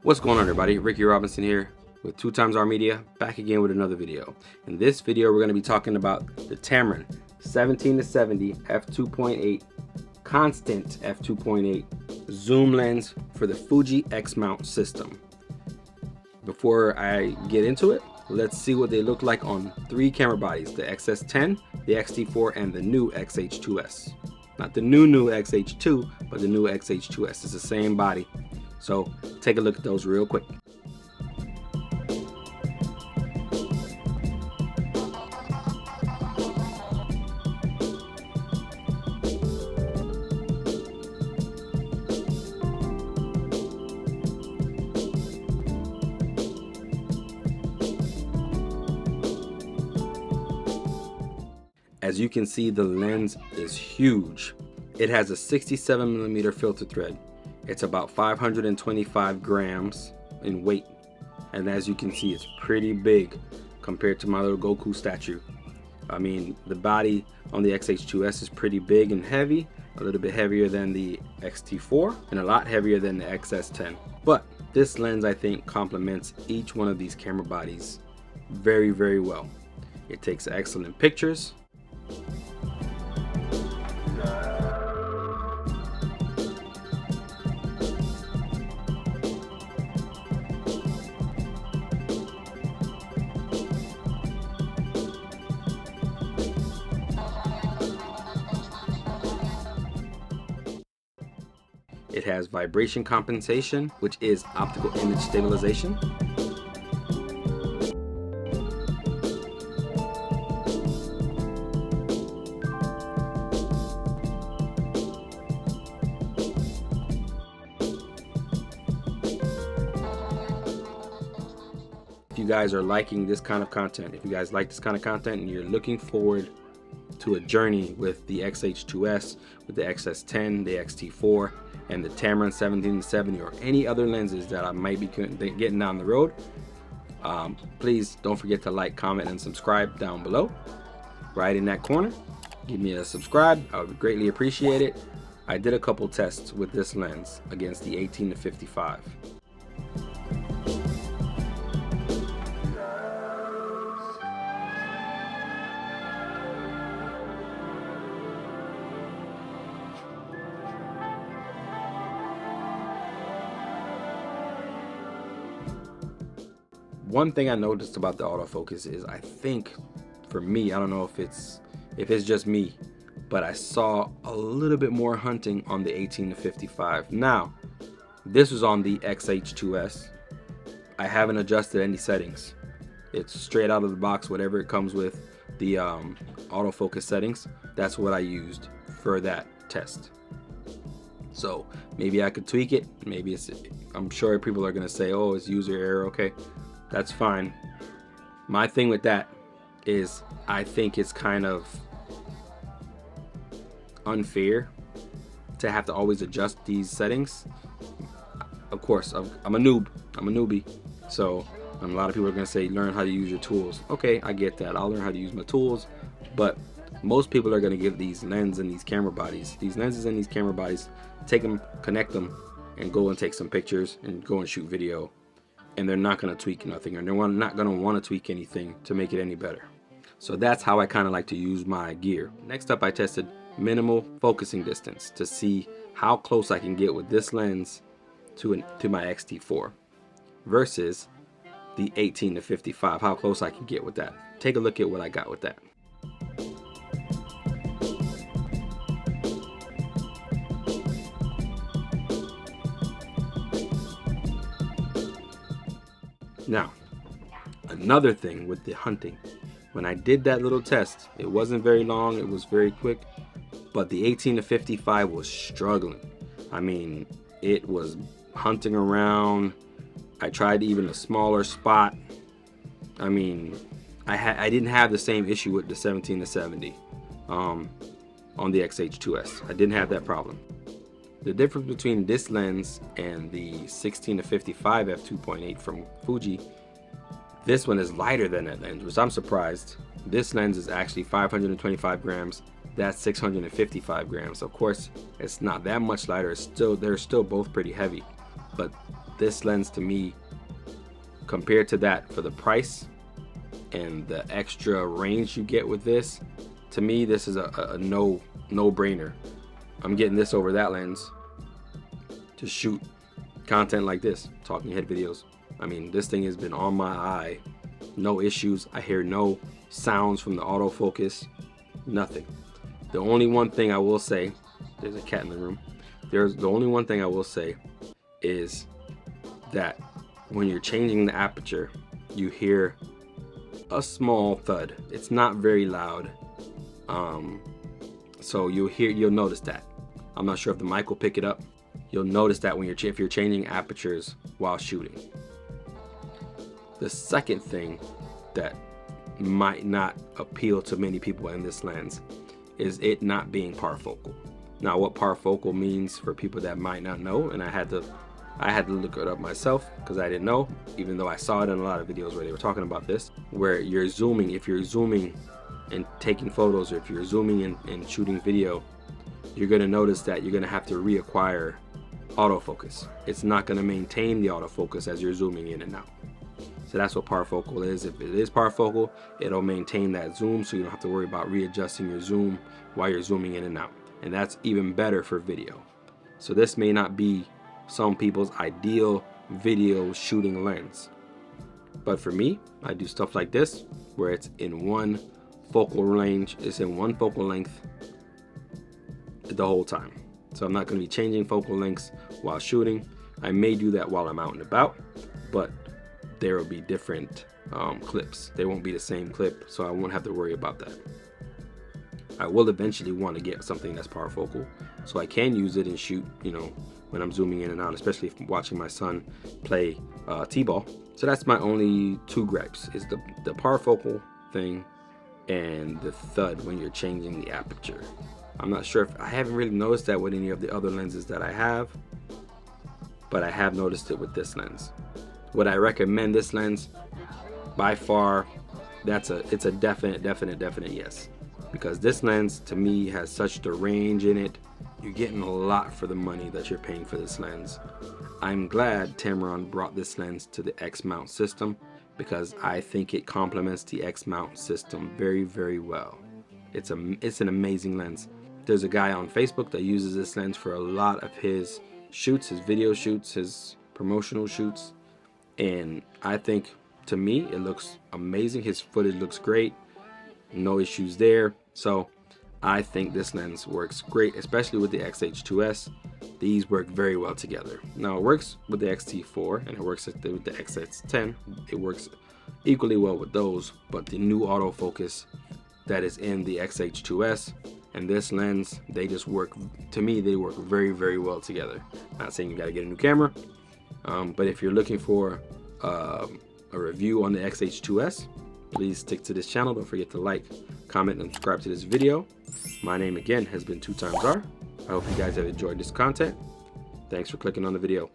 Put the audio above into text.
What's going on, everybody? Ricky Robinson here with 2xR Media, back again with another video. In this video, we're going to be talking about the Tamron 17-70 f2.8 constant f2.8 zoom lens for the Fuji X mount system. Before I get into it, let's see what they look like on three camera bodies: the XS10, the X-T4, and the new XH2S. Not the new XH2, but the new XH2S. It's the same body. So take a look at those real quick. As you can see, the lens is huge. It has a 67mm filter thread. It's about 525 grams in weight. And as you can see, it's pretty big compared to my little Goku statue. I mean, the body on the XH2S is pretty big and heavy, a little bit heavier than the X-T4 and a lot heavier than the XS10. But this lens, I think, complements each one of these camera bodies very, very well. It takes excellent pictures. It has vibration compensation, which is optical image stabilization. If you guys are liking this kind of content, if you guys like this kind of content and you're looking forward to a journey with the XH2S, with the XS10, the X-T4, and the Tamron 17-70, or any other lenses that I might be getting down the road, please don't forget to like, comment, and subscribe down below. Right in that corner, give me a subscribe. I would greatly appreciate it. I did a couple tests with this lens against the 18-55. One thing I noticed about the autofocus is, I think for me, I don't know if it's just me, but I saw a little bit more hunting on the 18-55. Now, this was on the XH2S. I haven't adjusted any settings. It's straight out of the box, whatever it comes with the autofocus settings. That's what I used for that test. So maybe I could tweak it. Maybe I'm sure people are gonna say, oh, it's user error. Okay, that's fine. My thing with that is, I think it's kind of unfair to have to always adjust these settings. Of course, I'm a newbie, so a lot of people are gonna say, learn how to use your tools. Okay, I get that. I'll learn how to use my tools, but most people are gonna give these lenses and these camera bodies, take them, connect them, and go and take some pictures and go and shoot video. And they're not going to tweak nothing, or they're not going to want to tweak anything to make it any better. So that's how I kind of like to use my gear. Next up, I tested minimal focusing distance to see how close I can get with this lens to my X-T4 versus the 18-55, how close I can get with that. Take a look at what I got with that. Now, another thing with the hunting, when I did that little test, it wasn't very long, it was very quick, but the 18-55 was struggling. I mean, it was hunting around. I tried even a smaller spot. I mean, I didn't have the same issue with the 17-70 on the XH2S. I didn't have that problem. The difference between this lens and the 16-55 f2.8 from Fuji, this one is lighter than that lens, which I'm surprised. This lens is actually 525 grams. That's 655 grams. Of course, it's not that much lighter. They're still both pretty heavy, but this lens to me, compared to that, for the price and the extra range you get with this, to me this is a no-brainer. I'm getting this over that lens to shoot content like this, talking head videos. I mean, this thing has been on my eye, no issues. I hear no sounds from the autofocus, nothing. The only one thing I will say, there's a cat in the room. The only one thing I will say is that when you're changing the aperture, you hear a small thud. It's not very loud, so you'll notice that. I'm not sure if the mic will pick it up. You'll notice that when if you're changing apertures while shooting. The second thing that might not appeal to many people in this lens is it not being parfocal. Now, what parfocal means for people that might not know, and I had to look it up myself because I didn't know, even though I saw it in a lot of videos where they were talking about this, where you're zooming. If you're zooming and taking photos, or if you're zooming and shooting video, you're going to notice that you're going to have to reacquire autofocus. It's not going to maintain the autofocus as you're zooming in and out. So that's what parfocal is. If it is parfocal, it'll maintain that zoom, so you don't have to worry about readjusting your zoom while you're zooming in and out. And that's even better for video. So this may not be some people's ideal video shooting lens, but for me, I do stuff like this where it's in one focal range, it's in one focal length the whole time. So I'm not going to be changing focal lengths while shooting. I may do that while I'm out and about, but there will be different clips. They won't be the same clip, so I won't have to worry about that. I will eventually want to get something that's parfocal, so I can use it and shoot, you know, when I'm zooming in and out, especially if I'm watching my son play t-ball. So that's my only two gripes, is the parfocal thing and the thud when you're changing the aperture. I'm not sure if I haven't really noticed that with any of the other lenses that I have, but I have noticed it with this lens. Would I recommend this lens? By far, it's a definite yes. Because this lens to me has such the range in it. You're getting a lot for the money that you're paying for this lens. I'm glad Tamron brought this lens to the X mount system, because I think it complements the X mount system very, very well. It's an amazing lens. There's a guy on Facebook that uses this lens for a lot of his shoots, his video shoots, his promotional shoots, and I think, to me, it looks amazing. His footage looks great, no issues there. So I think this lens works great, especially with the XH2S. These work very well together. Now, it works with the X-T4 and it works with the XS10. It works equally well with those, but the new autofocus that is in the XH2S and this lens, they just work, to me, they work very, very well together. Not saying you got to get a new camera, but if you're looking for a review on the XH2S, please stick to this channel. Don't forget to like, comment, and subscribe to this video. My name again has been 2xR. I hope you guys have enjoyed this content. Thanks for clicking on the video.